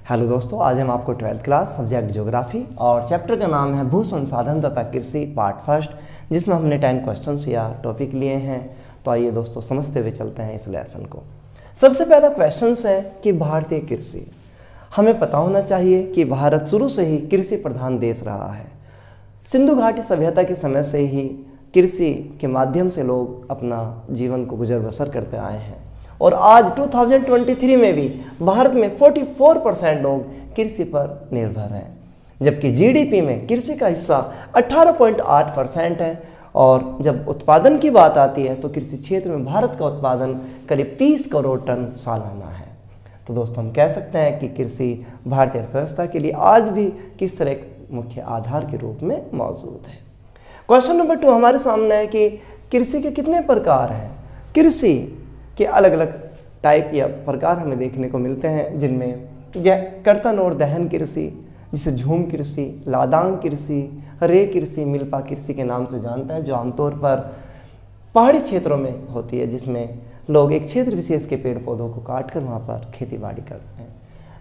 Hello दोस्तों, आज हम आपको 12th क्लास सब्जेक्ट ज्योग्राफी और चैप्टर का नाम है भू संसाधन तथा कृषि पार्ट फर्स्ट, जिसमें हमने 10 क्वेश्चंस या टॉपिक लिए हैं। तो आइए दोस्तों समझते हुए चलते हैं इस लेसन को। सबसे पहला क्वेश्चन है कि भारतीय कृषि। हमें पता होना चाहिए कि भारत शुरू से ही कृषि प्रधान देश रहा है। सिंधु घाटी सभ्यता के समय से ही कृषि के माध्यम से लोग अपना जीवन को गुजर बसर करते आए हैं और आज 2023 में भी भारत में 44% लोग कृषि पर निर्भर हैं, जबकि जीडीपी में कृषि का हिस्सा 18.8% है। और जब उत्पादन की बात आती है तो कृषि क्षेत्र में भारत का उत्पादन करीब 30 करोड़ टन सालाना है। तो दोस्तों हम कह सकते हैं कि कृषि भारतीय अर्थव्यवस्था के लिए आज भी किस तरह एक मुख्य आधार के रूप में मौजूद है। क्वेश्चन नंबर 2 हमारे सामने है कि कृषि के कितने प्रकार हैं। कृषि के अलग अलग टाइप या प्रकार हमें देखने को मिलते हैं, जिनमें कर्तन और दहन कृषि, जिसे झूम कृषि, लादांग कृषि, रे कृषि, मिल्पा कृषि के नाम से जानते हैं, जो आमतौर पर पहाड़ी क्षेत्रों में होती है, जिसमें लोग एक क्षेत्र विशेष के पेड़ पौधों को काट कर वहाँ पर खेती बाड़ी करते हैं।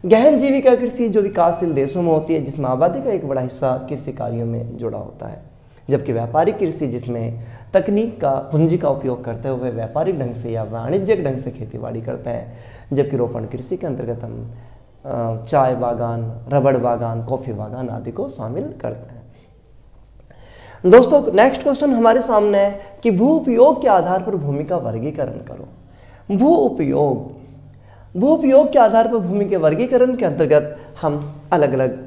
गहन जीविका कृषि जो विकासशील देशों में होती है, जिसमें आबादी का एक बड़ा हिस्सा कृषि कार्यों में जुड़ा होता है। जबकि व्यापारिक कृषि जिसमें तकनीक का पूंजी का उपयोग करते हुए व्यापारिक ढंग से या वाणिज्यिक ढंग से खेतीबाड़ी करते हैं। जबकि रोपण कृषि के अंतर्गत हम चाय बागान, रबड़ बागान, कॉफ़ी बागान आदि को शामिल करते हैं। दोस्तों नेक्स्ट क्वेश्चन हमारे सामने है कि भू उपयोग के आधार पर भूमि का वर्गीकरण करो। भू उपयोग के आधार पर भूमि के वर्गीकरण के अंतर्गत हम अलग अलग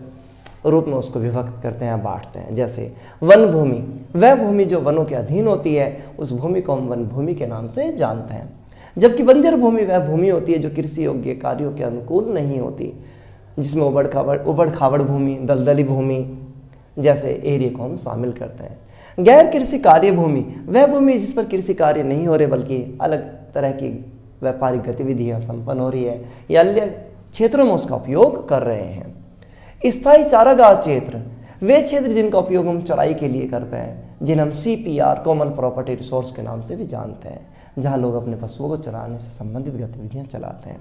रूप में उसको विभक्त करते हैं, बांटते हैं। जैसे वन भूमि, वह भूमि जो वनों के अधीन होती है, उस भूमि को हम वन भूमि के नाम से जानते हैं। जबकि बंजर भूमि वह भूमि होती है जो कृषि योग्य कार्यों के अनुकूल नहीं होती, जिसमें उबड़ खाबड़ भूमि, दलदली भूमि जैसे एरिया को हम शामिल करते हैं। गैर कृषि कार्य भूमि, वह भूमि जिस पर कृषि कार्य नहीं हो रहे बल्कि अलग तरह की व्यापारिक गतिविधियाँ संपन्न हो रही है या अन्य क्षेत्रों में उसका उपयोग कर रहे हैं। स्थायी चारागाह क्षेत्र, वे क्षेत्र जिनका उपयोग हम चराई के लिए करते हैं, जिन्हें हम CPR कॉमन प्रॉपर्टी रिसोर्स के नाम से भी जानते हैं, जहां लोग अपने पशुओं को चराने से संबंधित गतिविधियां चलाते हैं।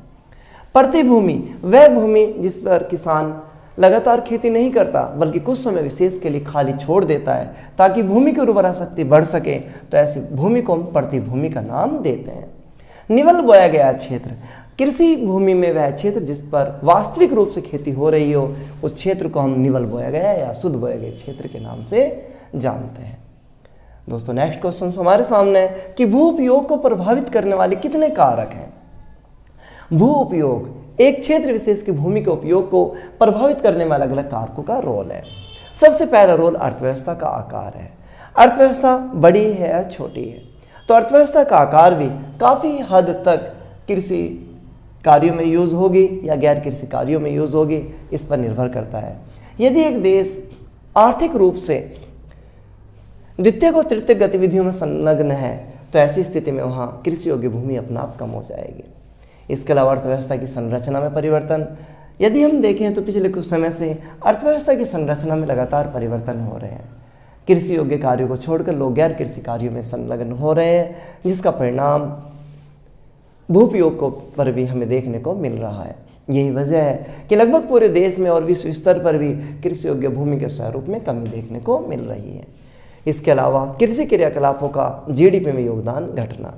प्रतिभूमि, वह भूमि जिस पर किसान लगातार खेती नहीं करता बल्कि कुछ समय विशेष के लिए खाली छोड़ देता है ताकि भूमि की उर्वरा शक्ति बढ़ सके, तो ऐसी भूमि को हम प्रतिभूमि का नाम देते हैं। निवल बोया गया क्षेत्र, कृषि भूमि में वह क्षेत्र जिस पर वास्तविक रूप से खेती हो रही हो, उस क्षेत्र को हम निवल बोया गया या शुद्ध बोया गया क्षेत्र के नाम से जानते हैं। दोस्तों नेक्स्ट क्वेश्चन हमारे सामने है कि भू उपयोग को प्रभावित करने वाले कितने कारक हैं। भू उपयोग, एक क्षेत्र विशेष की भूमि के उपयोग को प्रभावित करने वाले अलग अलग कारकों का रोल है। सबसे पहला रोल अर्थव्यवस्था का आकार है। अर्थव्यवस्था बड़ी है या छोटी है, तो अर्थव्यवस्था का आकार भी काफ़ी हद तक कृषि कार्यों में यूज़ होगी या गैर कृषि कार्यों में यूज़ होगी, इस पर निर्भर करता है। यदि एक देश आर्थिक रूप से द्वितीय और तृतीय गतिविधियों में संलग्न है, तो ऐसी स्थिति में वहाँ कृषि योग्य भूमि अपना आप कम हो जाएगी। इसके अलावा अर्थव्यवस्था की संरचना में परिवर्तन, यदि हम देखें तो पिछले कुछ समय से अर्थव्यवस्था की संरचना में लगातार परिवर्तन हो रहे हैं। कृषि योग्य कार्यों को छोड़कर लोग गैर कृषि कार्यों में संलग्न हो रहे हैं, जिसका परिणाम भूपयोग को पर भी हमें देखने को मिल रहा है। यही वजह है कि लगभग पूरे देश में और विश्व स्तर पर भी कृषि योग्य भूमि के स्वरूप में कमी देखने को मिल रही है। इसके अलावा कृषि क्रियाकलापों का जीडीपी में योगदान घटना,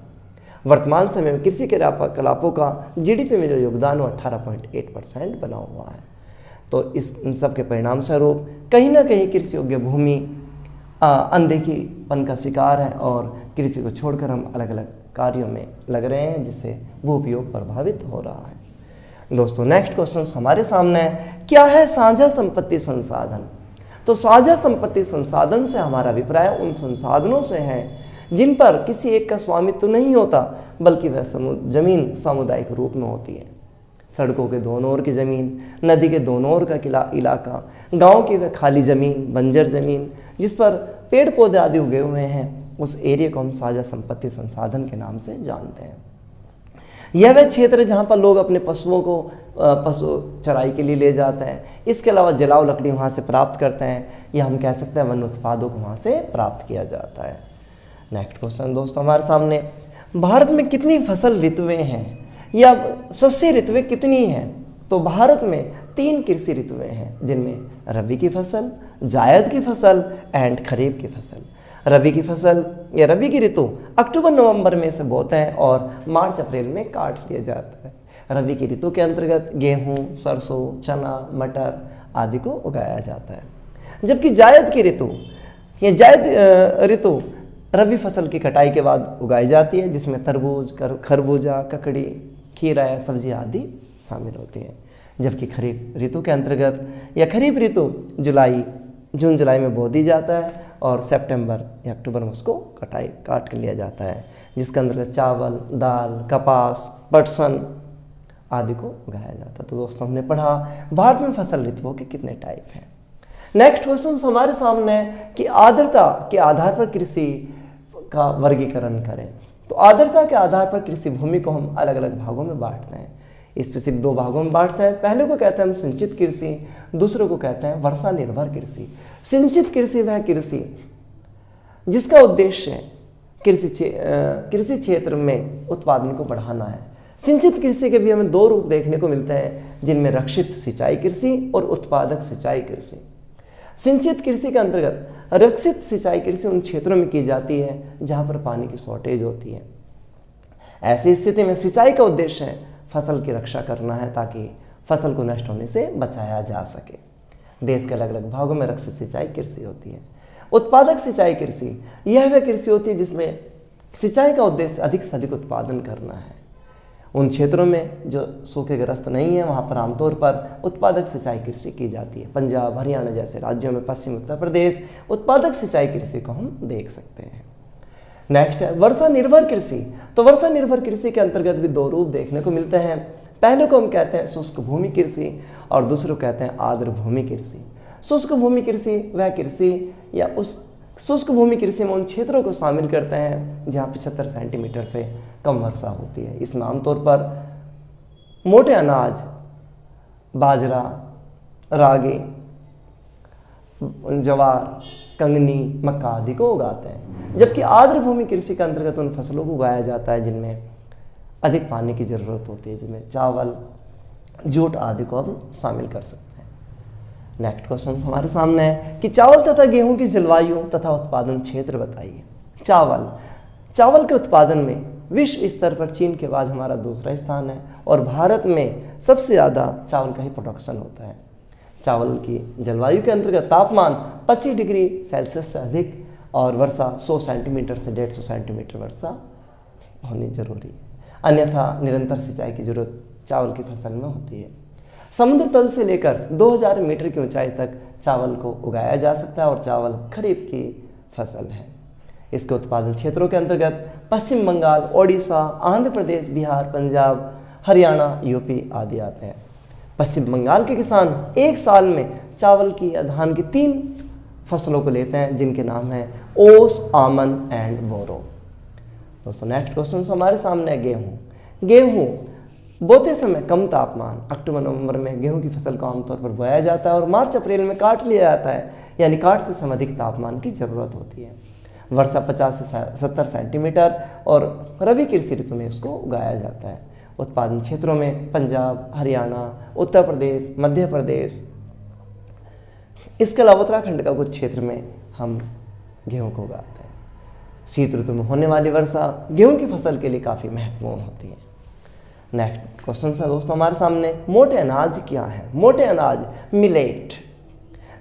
वर्तमान समय में कृषि क्रियाकलापों का जीडीपी में जो योगदान वो 18.8% बना हुआ है। तो इन सब के परिणाम स्वरूप कहीं ना कहीं कृषि योग्य भूमि अनदेखीपन का शिकार है और कृषि को छोड़कर हम अलग अलग कार्यों में लग रहे हैं, जिससे भू उपयोग प्रभावित हो रहा है। दोस्तों नेक्स्ट क्वेश्चन हमारे सामने है, क्या है साझा संपत्ति संसाधन। तो साझा संपत्ति संसाधन से हमारा अभिप्राय उन संसाधनों से है जिन पर किसी एक का स्वामित्व तो नहीं होता बल्कि वह जमीन सामुदायिक रूप में होती है। सड़कों के दोनों ओर की ज़मीन, नदी के दोनों ओर का इलाका, गांव की वह खाली ज़मीन, बंजर ज़मीन जिस पर पेड़ पौधे आदि उगे हुए हैं, उस एरिया को हम साझा संपत्ति संसाधन के नाम से जानते हैं। यह वह क्षेत्र है जहाँ पर लोग अपने पशुओं को पशु चराई के लिए ले जाते हैं। इसके अलावा जलाऊ लकड़ी वहाँ से प्राप्त करते हैं, या हम कह सकते हैं वन उत्पादों को वहाँ से प्राप्त किया जाता है। नेक्स्ट क्वेश्चन दोस्तों हमारे सामने, भारत में कितनी फसल ऋतुएं हैं या सस्य ऋतुएं कितनी हैं। तो भारत में 3 कृषि ऋतुएं हैं, जिनमें रबी की फसल, जायद की फसल एंड खरीफ की फसल। रबी की फसल या रबी की ऋतु अक्टूबर नवंबर में से बोते हैं और मार्च अप्रैल में काट लिया जाता है। रबी की ऋतु के अंतर्गत गेहूं, सरसों, चना, मटर आदि को उगाया जाता है। जबकि जायद की ऋतु या जायद ऋतु रबी फसल की कटाई के बाद उगाई जाती है, जिसमें तरबूज, खरबूजा, ककड़ी, खीरा या सब्जी आदि शामिल होती है। जबकि खरीफ ऋतु के अंतर्गत या खरीफ ऋतु जून जुलाई में बो दी जाता है और सितंबर या अक्टूबर में उसको काट कर लिया जाता है, जिसके अंतर्गत चावल, दाल, कपास, पटसन आदि को उगाया जाता है। तो दोस्तों, हमने पढ़ा भारत में फसल ऋतुओं के कितने टाइप हैं। नेक्स्ट क्वेश्चन हमारे सामने है कि आर्द्रता के आधार पर कृषि का वर्गीकरण करें। तो आर्द्रता के आधार पर कृषि भूमि को हम अलग अलग भागों में बांटते हैं। स्पेसिफिक 2 भागों में बांटते हैं। पहले को कहते हैं हम सिंचित कृषि, दूसरे को कहते हैं वर्षा निर्भर कृषि। सिंचित कृषि वह कृषि जिसका उद्देश्य कृषि क्षेत्र में उत्पादन को बढ़ाना है। सिंचित कृषि के भी हमें 2 रूप देखने को मिलते हैं, जिनमें रक्षित सिंचाई कृषि और उत्पादक सिंचाई कृषि। सिंचित कृषि के अंतर्गत रक्षित सिंचाई कृषि उन क्षेत्रों में की जाती है जहां पर पानी की शॉर्टेज होती है। ऐसी स्थिति में सिंचाई का उद्देश्य है फसल की रक्षा करना है, ताकि फसल को नष्ट होने से बचाया जा सके। देश के अलग अलग भागों में रक्षित सिंचाई कृषि होती है। उत्पादक सिंचाई कृषि यह वह कृषि होती है जिसमें सिंचाई का उद्देश्य अधिक से अधिक उत्पादन करना है। उन क्षेत्रों में जो सूखेग्रस्त नहीं है, वहाँ पर आमतौर पर उत्पादक सिंचाई कृषि की जाती है। पंजाब, हरियाणा जैसे राज्यों में, पश्चिम उत्तर प्रदेश उत्पादक सिंचाई कृषि को हम देख सकते हैं। नेक्स्ट है वर्षा निर्भर कृषि। तो वर्षा निर्भर कृषि के अंतर्गत भी 2 रूप देखने को मिलते हैं। पहले को हम कहते हैं शुष्क भूमि कृषि और दूसरे को कहते हैं आर्द्र भूमि कृषि। शुष्क भूमि कृषि वह कृषि या उस शुष्क भूमि कृषि में उन क्षेत्रों को शामिल करते हैं जहाँ 75 सेंटीमीटर से कम वर्षा होती है। इसमें आमतौर पर मोटे अनाज, बाजरा, रागी, जवार, कंगनी, मक्का आदि को उगाते हैं। जबकि आर्द्र भूमि कृषि के अंतर्गत उन फसलों को उगाया जाता है जिनमें अधिक पानी की जरूरत होती है, जिनमें चावल, जूट आदि को हम शामिल कर सकते हैं। नेक्स्ट क्वेश्चन हमारे सामने है कि चावल तथा गेहूं की जलवायु तथा उत्पादन क्षेत्र बताइए। चावल के उत्पादन में विश्व स्तर पर चीन के बाद हमारा दूसरा स्थान है और भारत में सबसे ज़्यादा चावल का ही प्रोडक्शन होता है। चावल की जलवायु के अंतर्गत तापमान 25 डिग्री सेल्सियस से अधिक और वर्षा 100 सेंटीमीटर से 150 सेंटीमीटर वर्षा होनी जरूरी है, अन्यथा निरंतर सिंचाई की जरूरत चावल की फसल में होती है। समुद्र तल से लेकर 2000 मीटर की ऊंचाई तक चावल को उगाया जा सकता है और चावल खरीफ की फसल है। इसके उत्पादन क्षेत्रों के अंतर्गत पश्चिम बंगाल, ओडिशा, आंध्र प्रदेश, बिहार, पंजाब, हरियाणा, यूपी आदि आते हैं। पश्चिम बंगाल के किसान एक साल में चावल की या धान की 3 फसलों को लेते हैं, जिनके नाम है ओस, आमन एंड बोरो। दोस्तों, नेक्स्ट क्वेश्चन हमारे सामने है गेहूं बोते समय कम तापमान अक्टूबर नवंबर में गेहूं की फसल को आमतौर पर बोया जाता है और मार्च अप्रैल में काट लिया जाता है, यानी काटते समय अधिक तापमान की जरूरत होती है। वर्षा 50 से 70 सेंटीमीटर और रबी कृषि ऋतु में इसको उगाया जाता है। उत्पादन क्षेत्रों में पंजाब, हरियाणा, उत्तर प्रदेश, मध्य प्रदेश, इसके अलावा उत्तराखंड का कुछ क्षेत्र में हम गेहूं को उगाते हैं। शीत ऋतु में होने वाली वर्षा गेहूं की फसल के लिए काफ़ी महत्वपूर्ण होती है। नेक्स्ट क्वेश्चन है दोस्तों हमारे सामने, मोटे अनाज क्या है? मोटे अनाज मिलेट,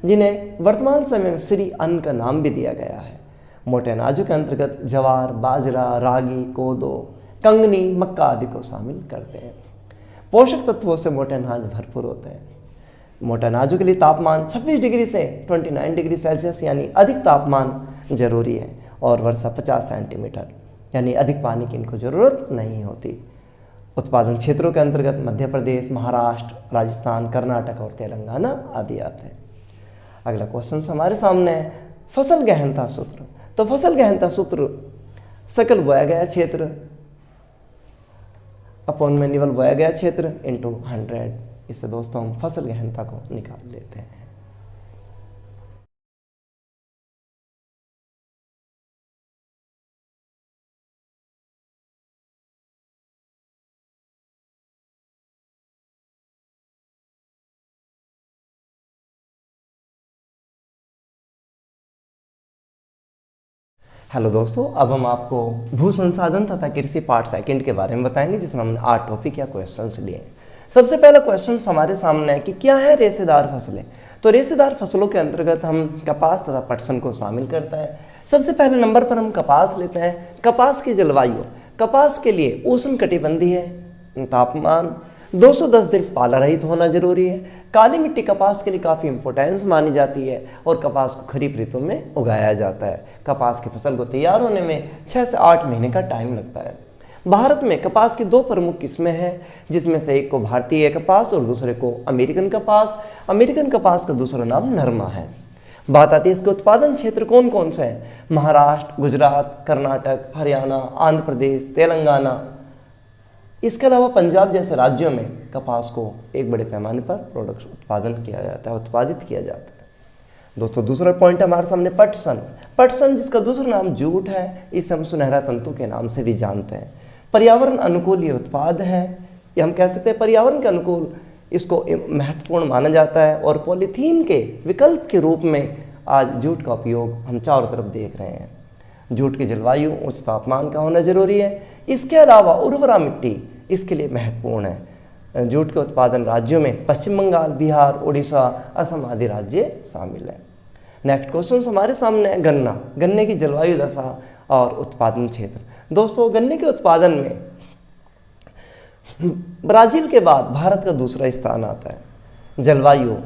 जिन्हें वर्तमान समय में श्री अन्न का नाम भी दिया गया है। मोटे अनाजों के अंतर्गत जवार, बाजरा, रागी, कोदो, कंगनी, मक्का आदि को शामिल करते हैं। पोषक तत्वों से मोटे अनाज भरपूर होते हैं। मोटे अनाजों के लिए तापमान 26 डिग्री से 29 डिग्री सेल्सियस यानी अधिक तापमान जरूरी है और वर्षा 50 सेंटीमीटर यानी अधिक पानी की इनको जरूरत नहीं होती। उत्पादन क्षेत्रों के अंतर्गत मध्य प्रदेश, महाराष्ट्र, राजस्थान, कर्नाटक और तेलंगाना आदि आते हैं। अगला क्वेश्चन हमारे सामने है फसल गहनता सूत्र। तो फसल गहनता सूत्र सकल बोया गया क्षेत्र अपॉन मैन्युअल बोया गया क्षेत्र इंटू 100। इससे दोस्तों हम फसल गहनता को निकाल लेते हैं। हेलो दोस्तों, अब हम आपको भू संसाधन तथा कृषि पार्ट सेकंड के बारे में बताएंगे, जिसमें हमने 8 टॉपिक या क्वेश्चंस लिए हैं। सबसे पहला क्वेश्चन हमारे सामने है कि क्या है रेशेदार फसलें। तो रेशेदार फसलों के अंतर्गत हम कपास तथा पटसन को शामिल करते हैं। सबसे पहले नंबर पर हम कपास लेते हैं। कपास की जलवायु, कपास के लिए उष्ण कटिबंधीय है, तापमान 210 दिन पाला रहित होना जरूरी है। काली मिट्टी कपास के लिए काफ़ी इंपॉर्टेंस मानी जाती है और कपास को खरीफ ऋतु में उगाया जाता है। कपास की फसल को तैयार होने में 6 से 8 महीने का टाइम लगता है। भारत में कपास की 2 प्रमुख किस्में हैं, जिसमें से एक को भारतीय कपास और दूसरे को अमेरिकन कपास। अमेरिकन कपास का दूसरा नाम नरमा है। बात आती है इसके उत्पादन क्षेत्र कौन कौन से हैं। महाराष्ट्र, गुजरात, कर्नाटक, हरियाणा, आंध्र प्रदेश, तेलंगाना। इसके अलावा पंजाब जैसे राज्यों में कपास को एक बड़े पैमाने पर उत्पादित किया जाता है। दोस्तों, दूसरा पॉइंट हमारे सामने पटसन। पटसन जिसका दूसरा नाम जूट है, इसे हम सुनहरा तंतु के नाम से भी जानते हैं। पर्यावरण अनुकूल ये उत्पाद है, ये हम कह सकते हैं पर्यावरण के अनुकूल इसको महत्वपूर्ण माना जाता है। और पॉलीथीन के विकल्प के रूप में आज जूट का उपयोग हम चारों तरफ देख रहे हैं। जूट की जलवायु उच्च तापमान का होना जरूरी है। इसके अलावा उर्वरा मिट्टी इसके लिए महत्वपूर्ण है। जूट के उत्पादन राज्यों में पश्चिम बंगाल, बिहार, उड़ीसा, असम आदि राज्य शामिल हैं। नेक्स्ट क्वेश्चन हमारे सामने है गन्ना। गन्ने की जलवायु दशा और उत्पादन क्षेत्र। दोस्तों, गन्ने के उत्पादन में ब्राजील के बाद भारत का दूसरा स्थान आता है। जलवायु,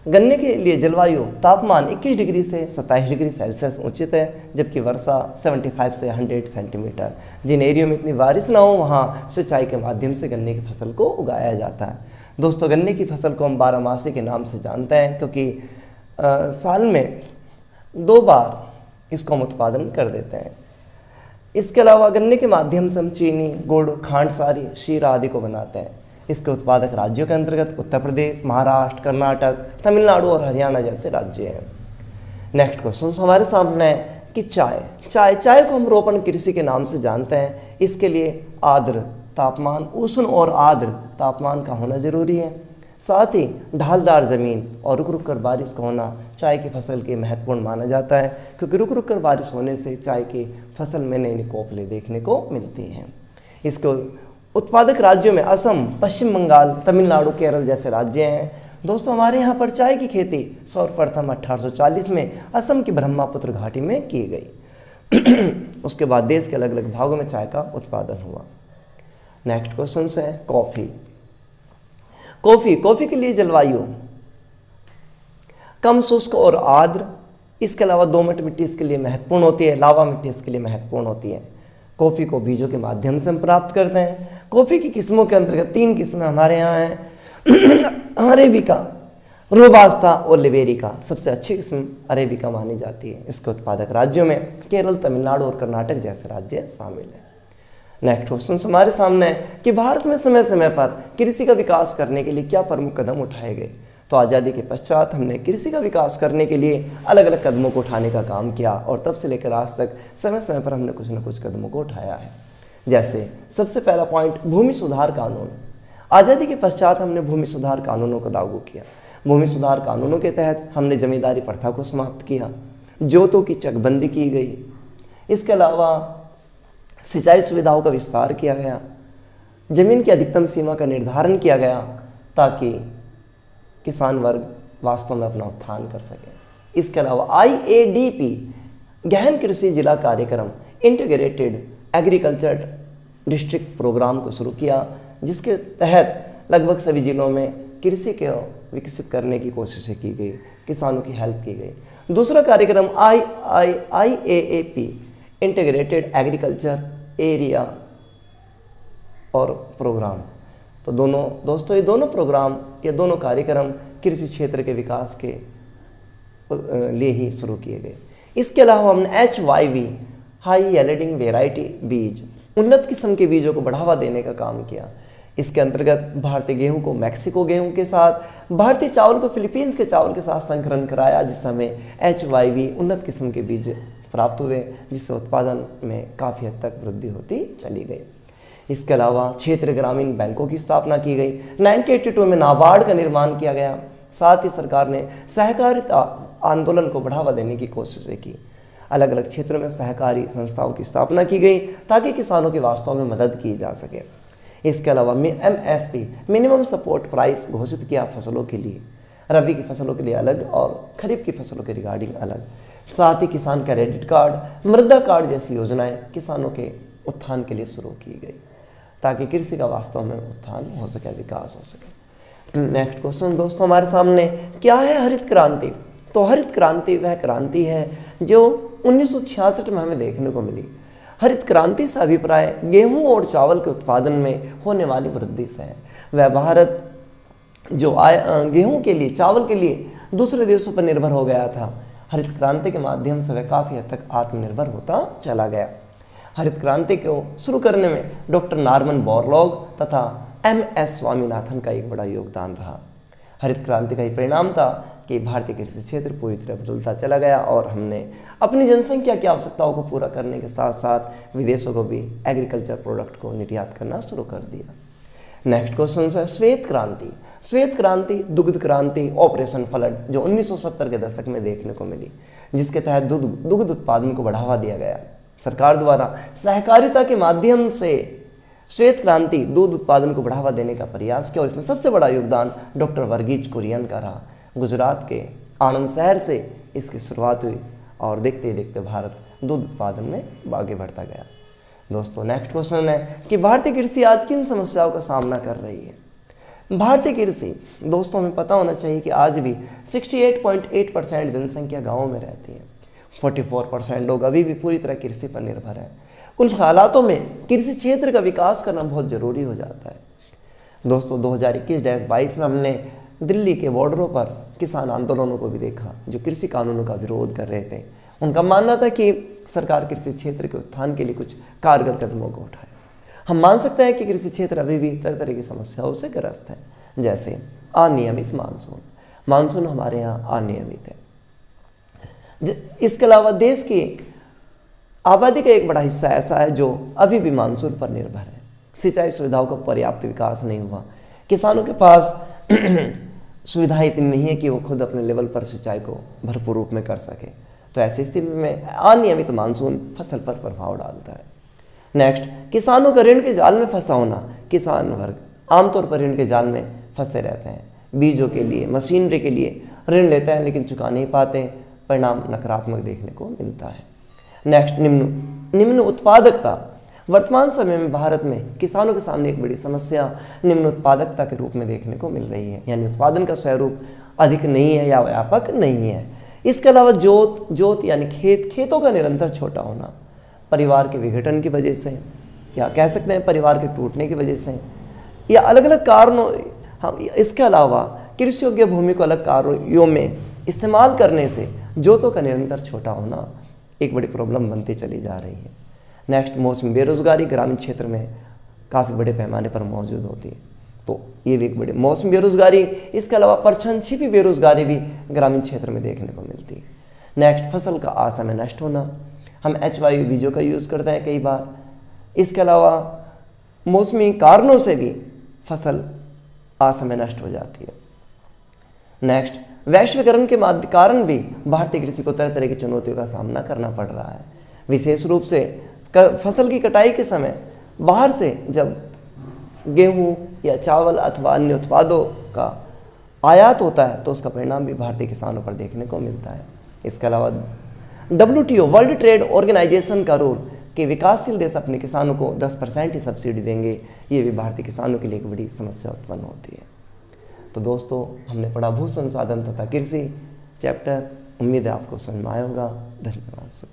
गन्ने के लिए जलवायु तापमान 21 डिग्री से 27 डिग्री सेल्सियस उचित है, जबकि वर्षा 75 से 100 सेंटीमीटर। जिन एरियो में इतनी बारिश ना हो वहाँ सिंचाई के माध्यम से गन्ने की फसल को उगाया जाता है। दोस्तों, गन्ने की फसल को हम 12मासी के नाम से जानते हैं, क्योंकि साल में 2 बार इसको हम उत्पादन कर देते हैं। इसके अलावा गन्ने के माध्यम से हम चीनी, गुड़, खांडसारी, शीरा आदि को बनाते हैं। इसके उत्पादक राज्यों के अंतर्गत उत्तर प्रदेश, महाराष्ट्र, कर्नाटक, तमिलनाडु और हरियाणा जैसे राज्य हैं। नेक्स्ट क्वेश्चन हमारे सामने है कि चाय को हम रोपण कृषि के नाम से जानते हैं। इसके लिए आर्द्र तापमान, उष्ण और आर्द्र तापमान का होना जरूरी है। साथ ही ढालदार जमीन और रुक रुक कर बारिश का होना चाय की फसल के महत्वपूर्ण माना जाता है, क्योंकि रुक रुक कर बारिश होने से चाय की फसल में नई नई कोपलें देखने को मिलती हैं। इसको उत्पादक राज्यों में असम, पश्चिम बंगाल, तमिलनाडु, केरल जैसे राज्य हैं। दोस्तों, हमारे यहाँ पर चाय की खेती सर्वप्रथम 1840 में असम की ब्रह्मपुत्र घाटी में की गई। उसके बाद देश के अलग अलग भागों में चाय का उत्पादन हुआ। नेक्स्ट क्वेश्चन है कॉफ़ी के लिए जलवायु कम शुष्क और आर्द्र। इसके अलावा दोमट मिट्टी इसके लिए महत्वपूर्ण होती है, लावा मिट्टी इसके लिए महत्वपूर्ण होती है। कॉफ़ी को बीजों के माध्यम से हम प्राप्त करते हैं। कॉफ़ी की किस्मों के अंतर्गत 3 किस्में हमारे यहाँ हैं, अरेबिका, रोबास्ता और लिबेरिका। सबसे अच्छी किस्म अरेबिका मानी जाती है। इसके उत्पादक राज्यों में केरल, तमिलनाडु और कर्नाटक जैसे राज्य शामिल हैं। नेक्स्ट क्वेश्चन हमारे सामने है कि भारत में समय समय पर कृषि का विकास करने के लिए क्या प्रमुख कदम उठाए गए। तो आज़ादी के पश्चात हमने कृषि का विकास करने के लिए अलग अलग कदमों को उठाने का काम किया, और तब से लेकर आज तक समय समय पर हमने कुछ न कुछ कदमों को उठाया है। जैसे सबसे पहला पॉइंट, भूमि सुधार कानून। आज़ादी के पश्चात हमने भूमि सुधार कानूनों को लागू किया। भूमि सुधार कानूनों के तहत हमने जमींदारी प्रथा को समाप्त किया, जोतों की चकबंदी की गई। इसके अलावा सिंचाई सुविधाओं का विस्तार किया गया, जमीन की अधिकतम सीमा का निर्धारण किया गया, ताकि किसान वर्ग वास्तव में अपना उत्थान कर सके। इसके अलावा IADP गहन कृषि जिला कार्यक्रम, इंटीग्रेटेड एग्रीकल्चर डिस्ट्रिक्ट प्रोग्राम को शुरू किया, जिसके तहत लगभग सभी जिलों में कृषि को विकसित करने की कोशिशें की गई, किसानों की हेल्प की गई। दूसरा कार्यक्रम IAAP इंटीग्रेटेड एग्रीकल्चर एरिया और प्रोग्राम। तो दोस्तों ये दोनों प्रोग्राम, ये दोनों कार्यक्रम कृषि क्षेत्र के विकास के लिए ही शुरू किए गए। इसके अलावा हमने HYV हाई यील्डिंग वेराइटी बीज, उन्नत किस्म के बीजों को बढ़ावा देने का काम किया। इसके अंतर्गत भारतीय गेहूं को मैक्सिको गेहूं के साथ, भारतीय चावल को फिलीपींस के चावल के साथ संकरण कराया, जिस हमें HYV उन्नत किस्म के बीज प्राप्त हुए, जिससे उत्पादन में काफ़ी हद तक वृद्धि होती चली गई। इसके अलावा क्षेत्रीय ग्रामीण बैंकों की स्थापना की गई। 1982 में नाबार्ड का निर्माण किया गया। साथ ही सरकार ने सहकारिता आंदोलन को बढ़ावा देने की कोशिशें की। अलग अलग क्षेत्रों में सहकारी संस्थाओं की स्थापना की गई ताकि किसानों की वास्तव में मदद की जा सके। इसके अलावा MSP मिनिमम सपोर्ट प्राइस घोषित किया फसलों के लिए, रबी की फसलों के लिए अलग और खरीफ की फसलों के रिगार्डिंग अलग। साथ ही किसान क्रेडिट कार्ड, मृदा कार्ड जैसी योजनाएं किसानों के उत्थान के लिए शुरू की गई ताकि कृषि का वास्तव में उत्थान हो सके, विकास हो सके। नेक्स्ट क्वेश्चन दोस्तों हमारे सामने, क्या है हरित क्रांति? तो हरित क्रांति वह क्रांति है जो 1966 में हमें देखने को मिली। हरित क्रांति से अभिप्राय गेहूं और चावल के उत्पादन में होने वाली वृद्धि से है। वह भारत जो गेहूं के लिए, चावल के लिए दूसरे देशों पर निर्भर हो गया था, हरित क्रांति के माध्यम से वह काफ़ी हद तक आत्मनिर्भर होता चला गया। हरित क्रांति को शुरू करने में डॉक्टर नॉर्मन बोरलॉग तथा MS स्वामीनाथन का एक बड़ा योगदान रहा। हरित क्रांति का ही परिणाम था कि भारतीय कृषि क्षेत्र पूरी तरह बदलता चला गया और हमने अपनी जनसंख्या की आवश्यकताओं को पूरा करने के साथ साथ विदेशों को भी एग्रीकल्चर प्रोडक्ट को निर्यात करना शुरू कर दिया। नेक्स्ट क्वेश्चन है श्वेत क्रांति। श्वेत क्रांति दुग्ध क्रांति ऑपरेशन फ्लड जो 1970 के दशक में देखने को मिली, जिसके तहत दुग्ध उत्पादन को बढ़ावा दिया गया। सरकार द्वारा सहकारिता के माध्यम से श्वेत क्रांति दूध उत्पादन को बढ़ावा देने का प्रयास किया और इसमें सबसे बड़ा योगदान डॉक्टर वर्गीज कुरियन का रहा। गुजरात के आणंद शहर से इसकी शुरुआत हुई और देखते ही देखते भारत दूध उत्पादन में आगे बढ़ता गया। दोस्तों नेक्स्ट क्वेश्चन है कि भारतीय कृषि आज किन समस्याओं का सामना कर रही है? भारतीय कृषि दोस्तों हमें पता होना चाहिए कि आज भी 68.8% जनसंख्या गाँवों में रहती है। 44% लोग अभी भी पूरी तरह कृषि पर निर्भर है। उन हालातों में कृषि क्षेत्र का विकास करना बहुत ज़रूरी हो जाता है। दोस्तों 2021-22 में हमने दिल्ली के बॉर्डरों पर किसान आंदोलनों को भी देखा जो कृषि कानूनों का विरोध कर रहे थे। उनका मानना था कि सरकार कृषि क्षेत्र के उत्थान के लिए कुछ कारगर कदमों को उठाए। हम मान सकते हैं कि कृषि क्षेत्र अभी भी तरह तरह की समस्याओं से ग्रस्त है, जैसे अनियमित मानसून हमारे यहाँ अनियमित है। इसके अलावा देश की आबादी का एक बड़ा हिस्सा ऐसा है जो अभी भी मानसून पर निर्भर है। सिंचाई सुविधाओं का पर्याप्त विकास नहीं हुआ। किसानों के पास सुविधाएं इतनी नहीं है कि वो खुद अपने लेवल पर सिंचाई को भरपूर रूप में कर सके। तो ऐसी स्थिति में अनियमित मानसून फसल पर प्रभाव डालता है। नेक्स्ट, किसानों का ऋण के जाल में फंसा होना। किसान वर्ग आमतौर पर ऋण के जाल में फंसे रहते हैं। बीजों के लिए, मशीनरी के लिए ऋण लेते हैं लेकिन चुका नहीं पाते, परिणाम नकारात्मक देखने को मिलता है। नेक्स्ट, निम्न उत्पादकता। वर्तमान समय में भारत में किसानों के सामने एक बड़ी समस्या निम्न उत्पादकता के रूप में देखने को मिल रही है, यानी उत्पादन का स्वरूप अधिक नहीं है या व्यापक नहीं है। इसके अलावा जोत यानी खेतों का निरंतर छोटा होना, परिवार के विघटन की वजह से या कह सकते हैं परिवार के टूटने की वजह से या अलग अलग कारणों। हम इसके अलावा कृषि योग्य भूमि को अलग कार्यों में इस्तेमाल करने से जोतों का निरंतर छोटा होना एक बड़ी प्रॉब्लम बनती चली जा रही है। नेक्स्ट, मौसमी बेरोजगारी ग्रामीण क्षेत्र में काफ़ी बड़े पैमाने पर मौजूद होती है, तो ये भी एक बड़ी मौसमी बेरोजगारी। इसके अलावा परछिपी बेरोजगारी भी ग्रामीण क्षेत्र में देखने को मिलती है। नेक्स्ट, फसल का असमय नष्ट होना। हम HYV बीजों का यूज़ करते हैं कई बार। इसके अलावा मौसमी कारणों से भी फसल असमय नष्ट हो जाती है। नेक्स्ट, वैश्वीकरण के कारण भी भारतीय कृषि को तरह तरह की चुनौतियों का सामना करना पड़ रहा है। विशेष रूप से फसल की कटाई के समय बाहर से जब गेहूं या चावल अथवा अन्य उत्पादों का आयात होता है तो उसका परिणाम भी भारतीय किसानों पर देखने को मिलता है। इसके अलावा WTO वर्ल्ड ट्रेड ऑर्गेनाइजेशन का रूल कि विकासशील देश अपने किसानों को 10% ही सब्सिडी देंगे, ये भी भारतीय किसानों के लिए एक बड़ी समस्या उत्पन्न होती है। तो दोस्तों हमने पढ़ा भू संसाधन तथा कृषि चैप्टर। उम्मीद है आपको समझ में आया होगा। धन्यवाद।